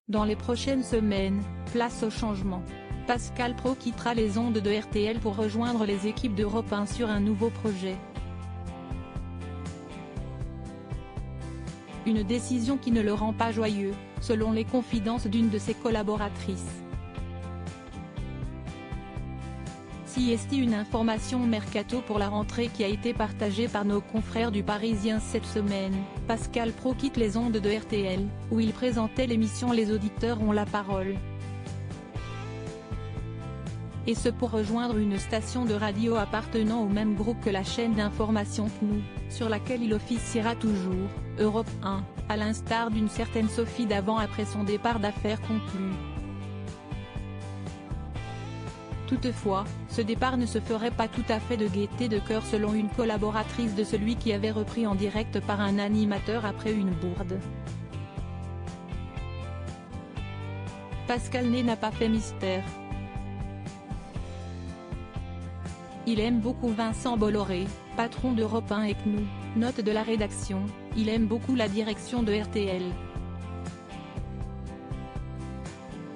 Dans les prochaines semaines, place au changement. Pascal Praud quittera les ondes de RTL pour rejoindre les équipes d'Europe 1 sur un nouveau projet. Une décision qui ne le rend pas joyeux, selon les confidences d'une de ses collaboratrices. Si est une information mercato pour la rentrée qui a été partagée par nos confrères du Parisien cette semaine. Pascal Praud quitte les ondes de RTL, où il présentait l'émission Les auditeurs ont la parole. Et ce pour rejoindre une station de radio appartenant au même groupe que la chaîne d'information CNOO, sur laquelle il officiera toujours, Europe 1, à l'instar d'une certaine Sophie Davant après son départ d'affaires conclu. Toutefois, ce départ ne se ferait pas tout à fait de gaieté de cœur selon une collaboratrice de celui qui avait repris en direct par un animateur après une bourde. Pascal n'a pas fait mystère. Il aime beaucoup Vincent Bolloré, patron d'Europe 1 et CNOO, note de la rédaction, il aime beaucoup la direction de RTL.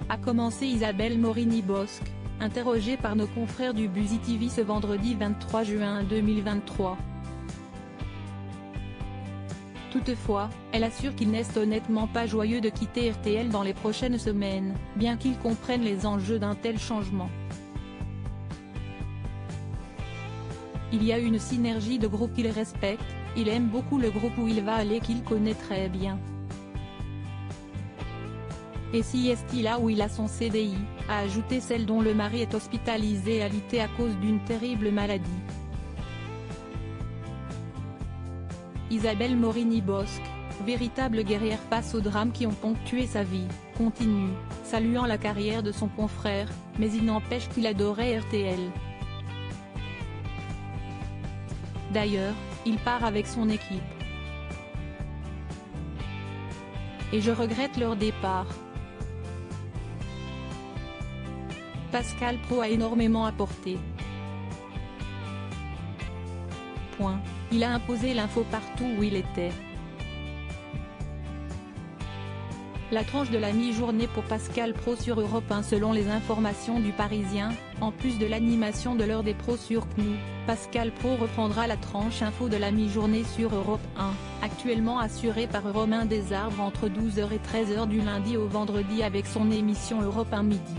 A commencé Isabelle Morini-Bosc, interrogée par nos confrères du Buzzy TV ce vendredi 23 juin 2023. Toutefois, elle assure qu'il n'est honnêtement pas joyeux de quitter RTL dans les prochaines semaines, bien qu'il comprenne les enjeux d'un tel changement. Il y a une synergie de groupe qu'il respecte, il aime beaucoup le groupe où il va aller qu'il connaît très bien. Et si est là où il a son CDI, a ajouté celle dont le mari est hospitalisé alité à cause d'une terrible maladie. Isabelle Morini-Bosc, véritable guerrière face aux drames qui ont ponctué sa vie, continue, saluant la carrière de son confrère, mais il n'empêche qu'il adorait RTL. D'ailleurs, il part avec son équipe. Et je regrette leur départ. Pascal Praud a énormément apporté. Il a imposé l'info partout où il était. La tranche de la mi-journée pour Pascal Praud sur Europe 1 selon les informations du Parisien, en plus de l'animation de l'heure des pros sur CNOO, Pascal Praud reprendra la tranche info de la mi-journée sur Europe 1, actuellement assurée par Romain Desarbres entre 12h et 13h du lundi au vendredi avec son émission Europe 1 midi.